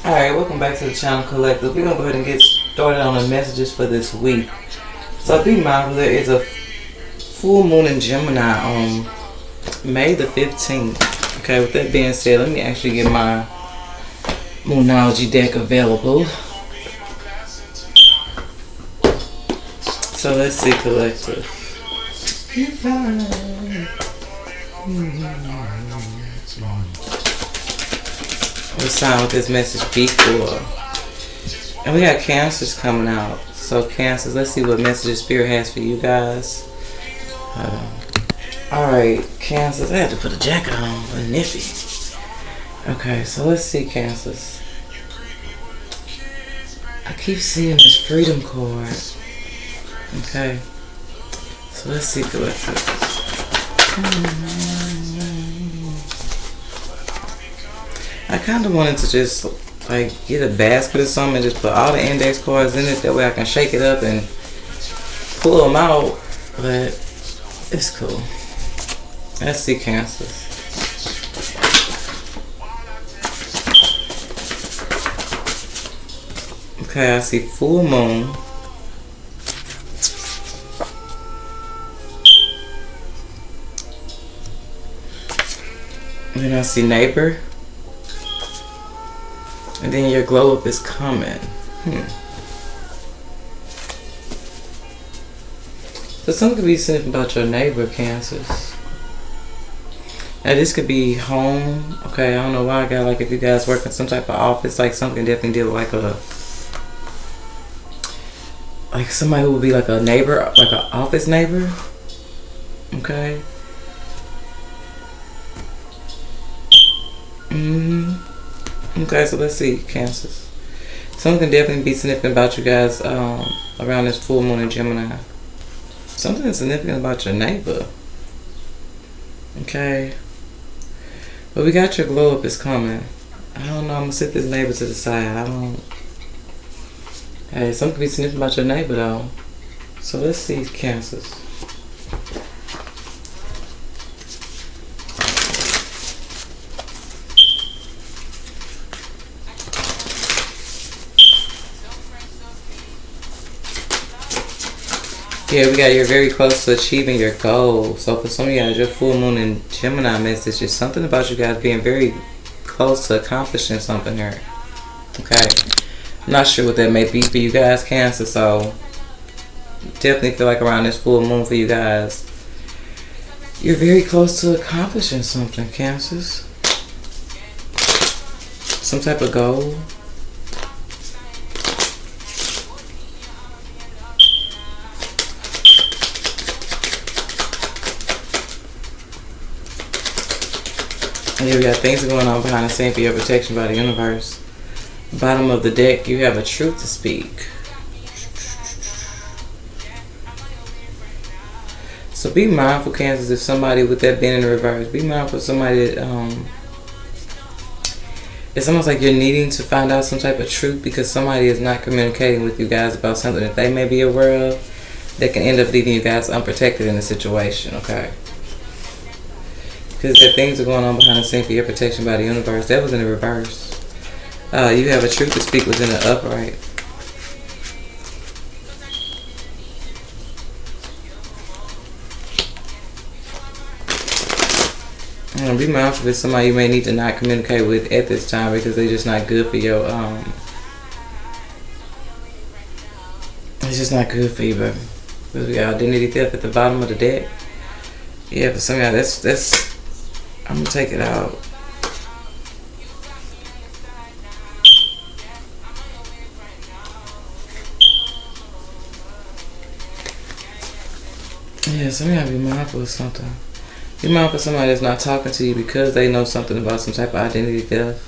Alright, welcome back to the channel Collective. We're going to go ahead and get started on the messages for this week. So be mindful, there is a full moon in Gemini on May the 15th. Okay, with that being said, let me actually get my Moonology deck available. So let's see, Collective. What sign would this message be for? And we got Cancers coming out. So Cancers, let's see what message Spirit has for you guys. Alright, Cancers. I had to put a jacket on. A nippy. Okay, so let's see, Cancers. I keep seeing this freedom card. Okay. So let's see, Collective. I kind of wanted to just like get a basket or something and just put all the index cards in it. That way I can shake it up and pull them out. But it's cool. Let's see, Cancers. Okay, I see full moon. And then I see neighbor. And then your glow up is coming. So something could be something about your neighbor, Cancers. Now this could be home. Okay, I don't know why I got like if you guys work in some type of office, like something definitely deal with like somebody who would be like a neighbor, like an office neighbor. Okay. Okay, so let's see, Cancers. Something definitely be significant about you guys around this full moon in Gemini. Something significant about your neighbor. Okay. But we got your glow up is coming. I don't know, I'm gonna sit this neighbor to the side. Hey, something be significant about your neighbor though. So let's see, Cancers. Yeah, we got you're very close to achieving your goal. So for some of you guys, your full moon in Gemini message is something about you guys being very close to accomplishing something here. Okay. I'm not sure what that may be for you guys, Cancer, so definitely feel like around this full moon for you guys, you're very close to accomplishing something, Cancers. Some type of goal. Here we got things going on behind the scene for your protection by the universe. Bottom of the deck, you have a truth to speak. So be mindful, Cancers, if somebody with that being in the reverse. Be mindful of somebody that it's almost like you're needing to find out some type of truth because somebody is not communicating with you guys about something that they may be aware of that can end up leaving you guys unprotected in the situation, okay? Because there things are going on behind the scene for your protection by the universe. That was in the reverse. You have a truth to speak within the upright. Be mindful of somebody you may need to not communicate with at this time because they're just not good for your it's just not good for you, baby. Because we got identity theft at the bottom of the deck. Yeah, for some of y'all, that's I'm gonna take it out. Yeah, some of y'all be mindful of something. Be mindful of somebody that's not talking to you because they know something about some type of identity theft.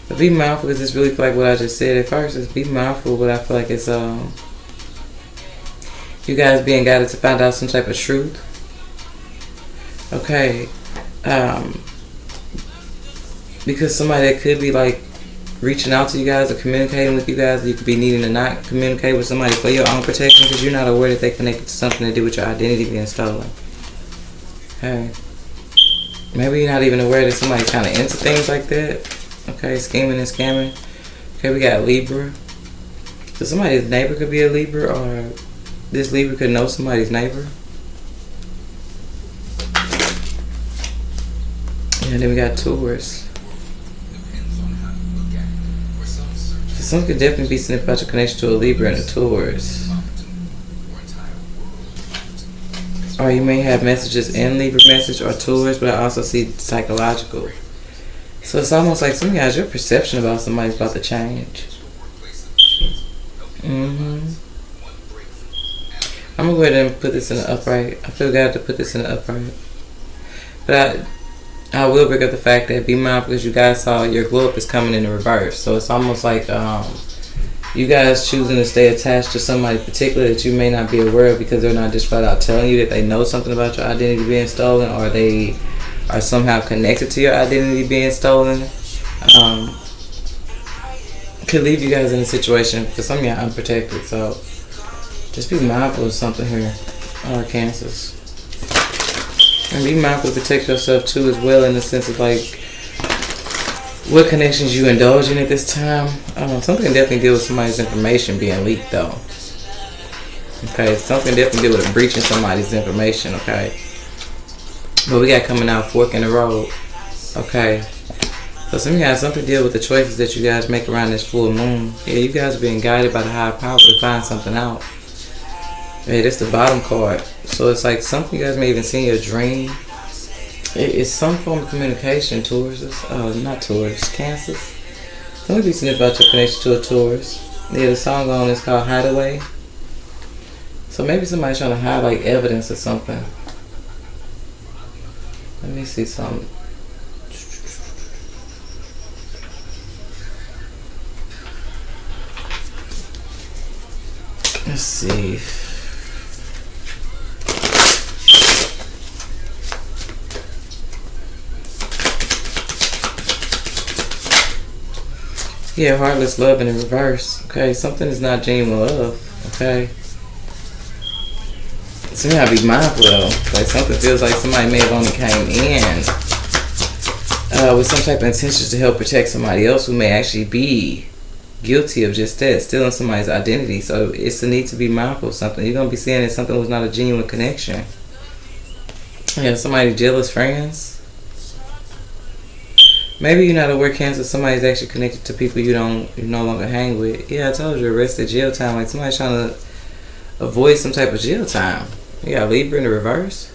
But be mindful because it's really feel like what I just said at first is be mindful, but I feel like it's you guys being guided to find out some type of truth. Okay. Because somebody that could be like reaching out to you guys or communicating with you guys, you could be needing to not communicate with somebody for your own protection because you're not aware that they connected to something to do with your identity being stolen. Okay. Maybe you're not even aware that somebody's kind of into things like that. Okay, scheming and scamming. Okay, we got Libra. So somebody's neighbor could be a Libra, or this Libra could know somebody's neighbor. And then we got Taurus. So someone could definitely be snipping about your connection to a Libra and a Taurus. Or you may have messages in Libra message or Taurus, but I also see psychological. So it's almost like some guys, your perception about somebody's about to change. I'm gonna go ahead and put this in the upright. I feel God to put this in the upright. But I will bring up the fact that be mindful, because you guys saw your glow up is coming in the reverse. So it's almost like you guys choosing to stay attached to somebody particular that you may not be aware of, because they're not just flat out telling you that they know something about your identity being stolen, or they are somehow connected to your identity being stolen. Could leave you guys in a situation, for some of y'all unprotected. So just be mindful of something here, Cancers. And be mindful to protect yourself too as well, in the sense of like what connections you indulge in at this time. Something can definitely deal with somebody's information being leaked though. Okay, something definitely deal with breaching somebody's information, okay? But we got coming out fork in the road. Okay. So some of you guys, something deal with the choices that you guys make around this full moon. Yeah, you guys are being guided by the higher power to find something out. Hey, that's the bottom card. So it's like something you guys may even see in your dream. It's some form of communication towards us. Not towards Cancers. Don't be sniff about your connection to a Taurus. Yeah, the song on is called Hideaway. So maybe somebody's trying to hide like evidence or something. Let me see something. Let's see. Yeah, heartless love in the reverse. Okay, something is not genuine love. Okay. So you gotta be mindful though. Like something feels like somebody may have only came in with some type of intentions to help protect somebody else who may actually be guilty of just that, stealing somebody's identity. So it's a need to be mindful of something. You're gonna be seeing that something was not a genuine connection. Yeah, somebody jealous friends. Maybe you're not aware, Cancer, somebody's actually connected to people you no longer hang with. Yeah, I told you, arrested, jail time. Like somebody's trying to avoid some type of jail time. You got Libra in the reverse.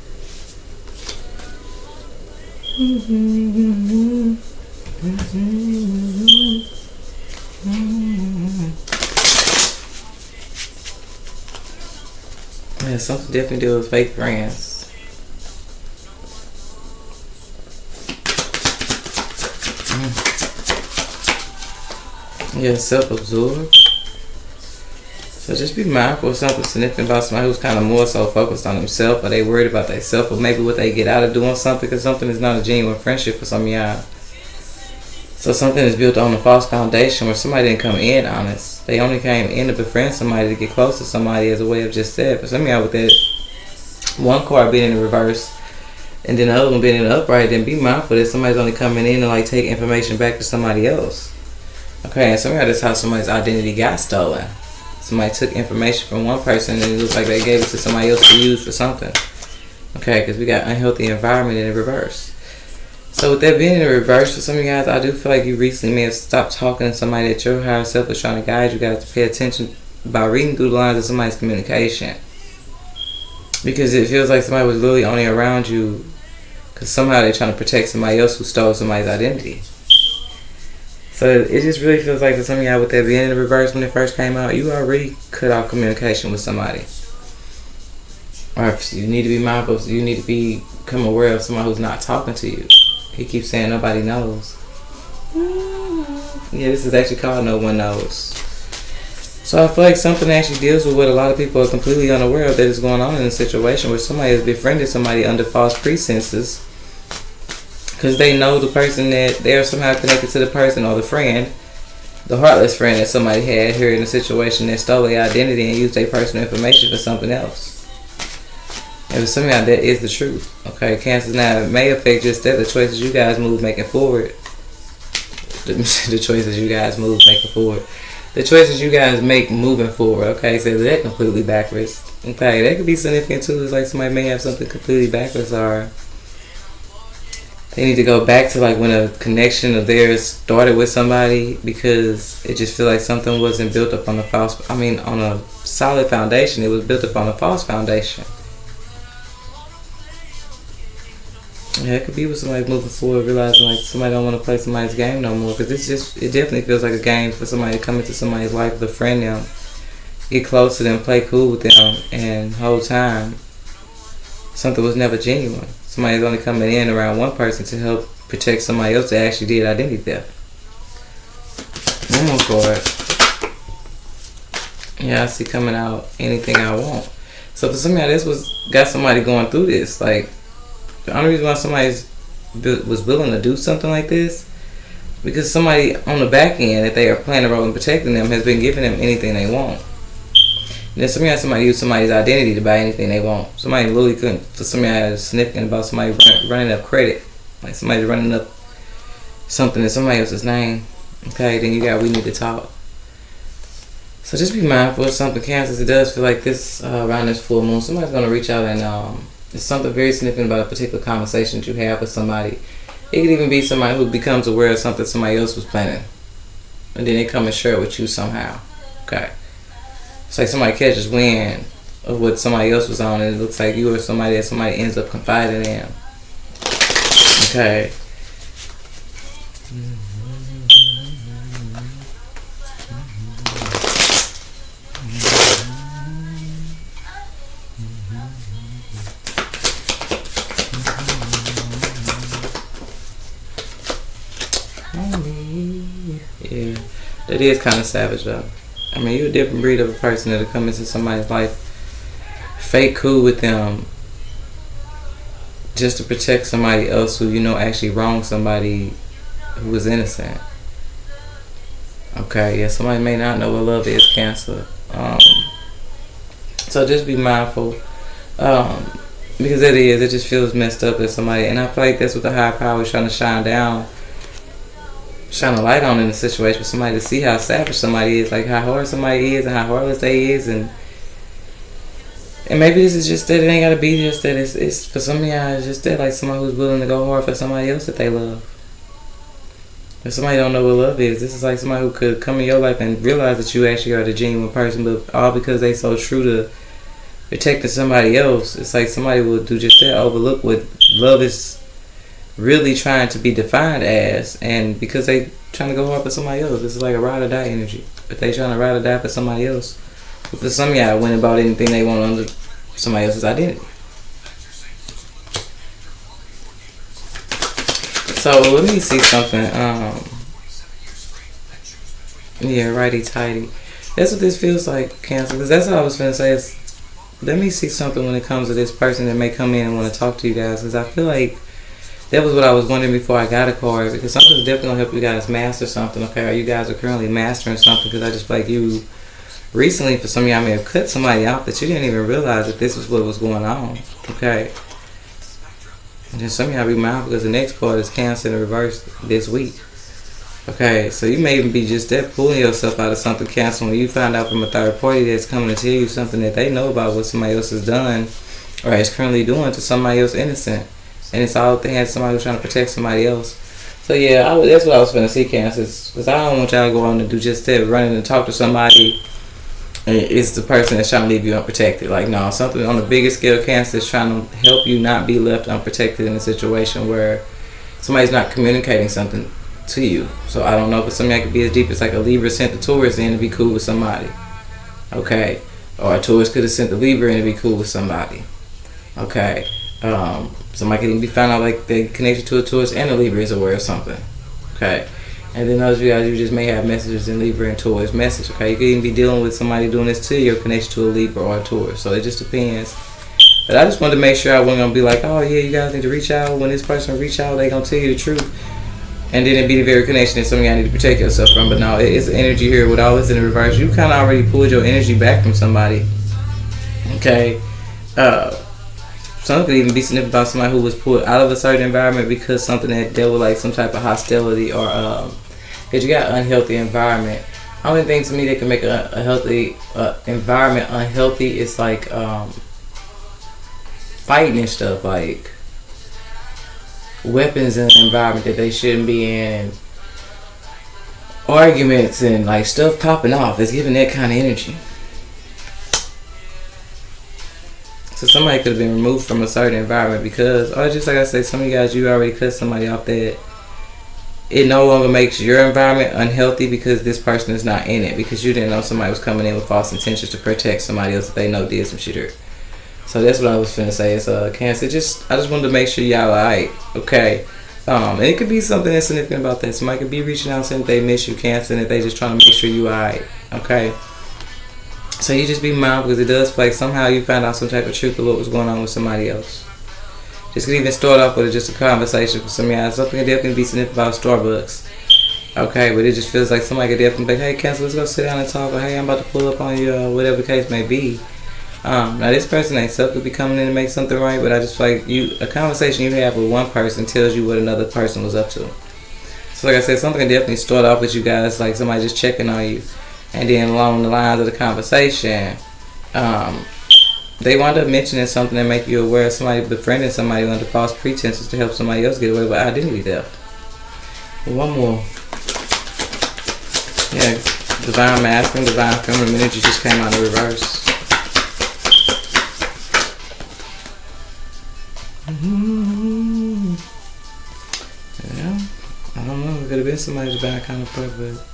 Yeah, something definitely deal with fake friends. Yeah, self-absorbed. So just be mindful of something significant about somebody who's kind of more so focused on themselves, or they worried about themselves, or maybe what they get out of doing something, because something is not a genuine friendship for some of y'all. So something is built on a false foundation where somebody didn't come in honest. They only came in to befriend somebody, to get close to somebody as a way of just that. For some of y'all, with that one card being in the reverse and then the other one being in the upright, then be mindful that somebody's only coming in to like take information back to somebody else. Okay, and some of y'all, that's how somebody's identity got stolen. Somebody took information from one person and it looks like they gave it to somebody else to use for something. Okay, because we got unhealthy environment in the reverse. So with that being in the reverse, for some of you guys, I do feel like you recently may have stopped talking to somebody that your higher self was trying to guide you guys to pay attention by reading through the lines of somebody's communication. Because it feels like somebody was literally only around you because somehow they're trying to protect somebody else who stole somebody's identity. So it just really feels like for some of y'all, with that being in the reverse when it first came out, you already cut off communication with somebody. Or if you need to be mindful, you need to become aware of someone who's not talking to you. He keeps saying nobody knows. Yeah, this is actually called No One Knows. So I feel like something actually deals with what a lot of people are completely unaware of, that is going on in a situation where somebody has befriended somebody under false pretenses because they know the person, that they are somehow connected to the person or the friend, the heartless friend that somebody had here in a situation that stole their identity and used their personal information for something else. And for some of y'all, that is the truth. Okay, Cancers, now it may affect just that, the choices you guys move making forward. the choices you guys making forward. The choices you guys make moving forward. Okay, so they're completely backwards. Okay, that could be significant too. It's like somebody may have something completely backwards, or they need to go back to like when a connection of theirs started with somebody, because it just feels like something wasn't built up on on a solid foundation. It was built up on a false foundation. Yeah, it could be with somebody moving forward, realizing like somebody don't want to play somebody's game no more. Because it definitely feels like a game for somebody to come into somebody's life, befriend them, get close to them, play cool with them, and the whole time something was never genuine. Somebody's only coming in around one person to help protect somebody else that actually did identity theft. One more card. Yeah, I see coming out anything I want. So for somebody, got somebody going through this. Like, the only reason why somebody was willing to do something like this, because somebody on the back end that they are playing a role in protecting them has been giving them anything they want. And then somebody use somebody's identity to buy anything they want. Somebody literally couldn't. For somebody that's significant about somebody running up credit, like somebody running up something in somebody else's name. Okay, then we need to talk. So just be mindful of something, Cancer. It does feel like this around this full moon, somebody's gonna reach out and it's something very significant about a particular conversation that you have with somebody. It could even be somebody who becomes aware of something somebody else was planning, and then they come and share it with you somehow. Okay, it's like somebody catches wind of what somebody else was on, and it looks like you or somebody that somebody ends up confiding in. Okay. Yeah, that is kind of savage though. I mean, you're a different breed of a person that'll come into somebody's life, fake cool with them, just to protect somebody else who actually wronged somebody who was innocent. Okay, yeah, somebody may not know what love is, Cancer. So just be mindful, because it just feels messed up that somebody, and I feel like that's what the higher power is trying to shine a light on in the situation, for somebody to see how savage somebody is, like how hard somebody is and how heartless they is, and maybe this is just that it ain't gotta be just that. It's for some of y'all, it's just that, like somebody who's willing to go hard for somebody else that they love. If somebody don't know what love is, this is like somebody who could come in your life and realize that you actually are the genuine person, but all because they so true to protecting somebody else. It's like somebody will do just that, overlook what love is really trying to be defined as, and because they trying to go hard for somebody else. This is like a ride or die energy, but they trying to ride or die for somebody else. But for some of y'all, went about anything they want under somebody else's identity. So let me see something. Yeah, righty tighty. That's what this feels like, Cancer. Because that's what I was gonna say. Is let me see something when it comes to this person that may come in and want to talk to you guys. Because I feel like that was what I was wondering before I got a card. Because something's definitely gonna help you guys master something. Okay, or you guys are currently mastering something. Because I just feel like you recently, for some of y'all, may have cut somebody out that you didn't even realize that this was what was going on. Okay. And then some of y'all be mindful, because the next card is Cancer in reverse this week. Okay, so you may even be just that pulling yourself out of something, Cancer, when you find out from a third party that's coming to tell you something that they know about what somebody else has done or is currently doing to somebody else innocent. And it's all they had somebody who's trying to protect somebody else. So yeah, that's what I was finna see, Cancer, because I don't want y'all to go on and do just that, running and talk to somebody and it's the person that's trying to leave you unprotected. Like, no, something on a bigger scale, Cancer, is trying to help you not be left unprotected in a situation where somebody's not communicating something to you. So I don't know if something that could be as deep as like a Libra sent the Taurus in to be cool with somebody. Okay. Or a Taurus could have sent the Libra in to be cool with somebody. Okay. Somebody could even be found out like they connected to a Taurus and a Libra is aware of something. Okay. And then those of you guys, you just may have messages in Libra and Taurus message. Okay. You could even be dealing with somebody doing this to your connection to a Libra or a Taurus. So it just depends. But I just wanted to make sure I wasn't going to be like, oh yeah, you guys need to reach out. When this person reach out, they going to tell you the truth. And then it be the very connection that some of y'all need to protect yourself from. But no, it's energy here with all this in the reverse. You kind of already pulled your energy back from somebody. Okay. Some could even be significant about somebody who was pulled out of a certain environment because something that dealt with like some type of hostility or Because you got unhealthy environment. Only thing to me that can make a healthy environment unhealthy is like fighting and stuff, like weapons in an environment that they shouldn't be in, arguments and like stuff popping off. It's giving that kind of energy. So somebody could have been removed from a certain environment because, or just like I said, some of you guys, you already cut somebody off that it no longer makes your environment unhealthy because this person is not in it, because you didn't know somebody was coming in with false intentions to protect somebody else that they know did some shit. So that's what I was finna say. It's Cancer. I just wanted to make sure y'all alright, okay? And it could be something that's significant about that. Somebody could be reaching out saying that they miss you, Cancer, and that they just trying to make sure you alright, okay? So you just be mindful, because it does feel like somehow you found out some type of truth of what was going on with somebody else. This could even start off with just a conversation for some of y'all. Something could definitely be significant about Starbucks. Okay, but it just feels like somebody could definitely be like, hey, Cancer, let's go sit down and talk. Or, hey, I'm about to pull up on you, whatever the case may be. Now, this person ain't self could be coming in to make something right, but I just feel like a conversation you have with one person tells you what another person was up to. So like I said, something can definitely start off with you guys, like somebody just checking on you. And then along the lines of the conversation, they wind up mentioning something that make you aware of somebody befriending somebody under false pretenses to help somebody else get away with identity theft. One more. Yeah, Divine Masculine, Divine Feminine energy just came out of reverse. Yeah, I don't know. It could have been somebody's divine kind of prayer, but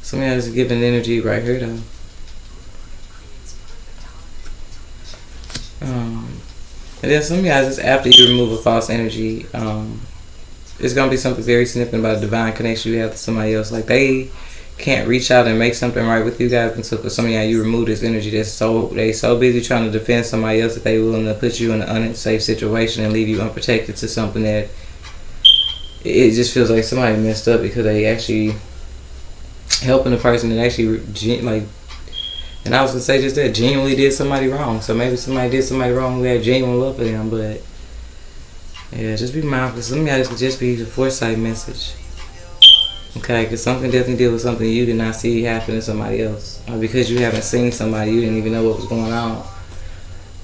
somebody else is giving energy right here, though. And then some of you guys, just after you remove a false energy, it's going to be something very significant about a divine connection you have to somebody else. Like, they can't reach out and make something right with you guys until for some of y'all, you remove this energy. They so busy trying to defend somebody else that they willing to put you in an unsafe situation and leave you unprotected to something that it just feels like somebody messed up because they actually helping the person that actually like. And I was going to say just that, genuinely did somebody wrong. So maybe somebody did somebody wrong who had genuine love for them. But, yeah, just be mindful. Some of y'all could just be the foresight message. Okay? Because something definitely deal with something you did not see happen to somebody else. Or because you haven't seen somebody, you didn't even know what was going on.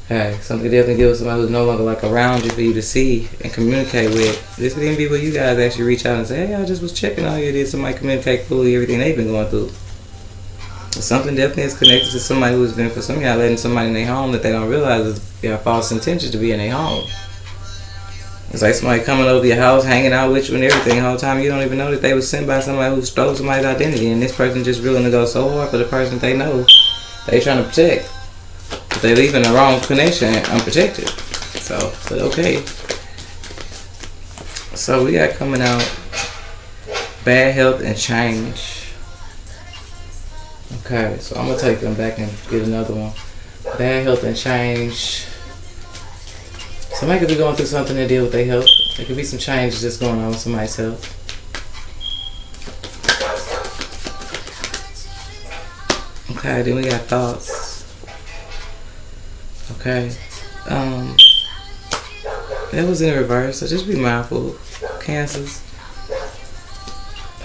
Okay? Something definitely deal with somebody who's no longer like around you for you to see and communicate with. This could even be where you guys actually reach out and say, hey, I just was checking on you. Did somebody communicate fully everything they've been going through? Something definitely is connected to somebody who's been, for some of y'all, letting somebody in their home that they don't realize is false intentions to be in their home. It's like somebody coming over your house, hanging out with you and everything the whole time. You don't even know that they was sent by somebody who stole somebody's identity, and this person just willing to go so hard for the person they know they trying to protect. But they leaving the wrong connection unprotected. So, but okay. So we got coming out bad health and change. Okay, so I'm going to take them back and get another one. Bad health and change. Somebody could be going through something to deal with their health. There could be some changes that's going on with somebody's health. Okay, then we got thoughts. Okay. That was in reverse, so just be mindful. Cancers.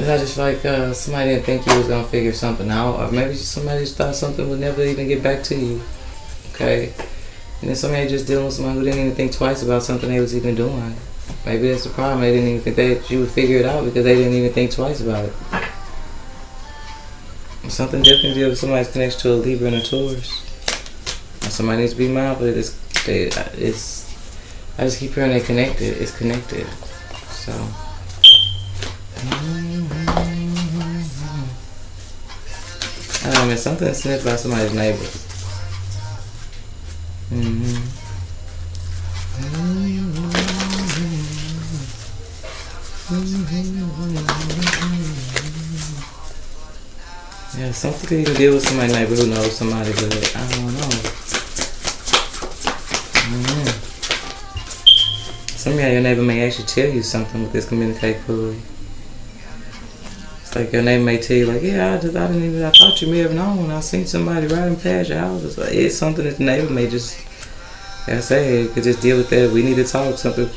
I just feel like somebody didn't think you was going to figure something out. Or maybe somebody just thought something would never even get back to you. Okay? And then somebody just dealing with somebody who didn't even think twice about something they was even doing. Maybe that's the problem. They didn't even think that you would figure it out because they didn't even think twice about it. Something different deals with somebody's connection to a Libra and a Taurus. And somebody needs to be mindful that I just keep hearing they connected. It's connected. So... I mean, something sniffed by somebody's neighbor. Yeah, something you can deal with somebody's neighbor who knows somebody, but I don't know. Some of your neighbor may actually tell you something with this communicate fully. It's like your neighbor may tell you, like, yeah, I thought you may have known. I seen somebody riding past your house. It's, like, it's something that the neighbor may just, like I say, could just deal with that. We need to talk something.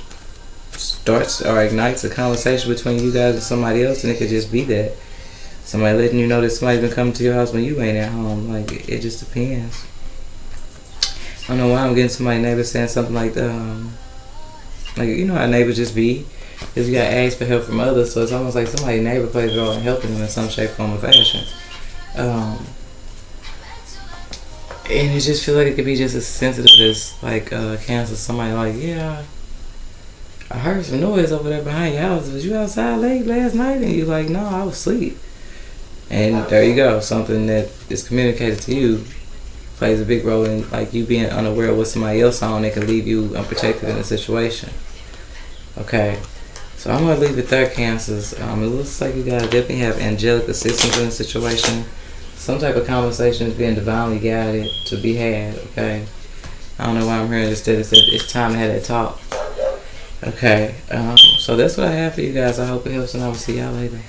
starts or ignites a conversation between you guys and somebody else, and it could just be that somebody letting you know that somebody's been coming to your house when you ain't at home. Like, it just depends. I don't know why I'm getting somebody neighbor saying something like like, you know how neighbors just be, because you got asked for help from others, so it's almost like somebody's neighbor plays a role in helping them in some shape, form, or fashion. And it just feel like it could be just as sensitive as like Cancer. Somebody like, yeah, I heard some noise over there behind your house. Was you outside late last night? And you like, no, I was asleep. And there you go. Something that is communicated to you plays a big role in like you being unaware of what somebody else on that can leave you unprotected in a situation. Okay, so I'm gonna leave it there, Cancers. It looks like you gotta definitely have angelic assistance in the situation. Some type of conversation is being divinely guided to be had. Okay, I don't know why I'm hearing this. That it's time to have that talk. Okay, so that's what I have for you guys. I hope it helps, and I will see y'all later.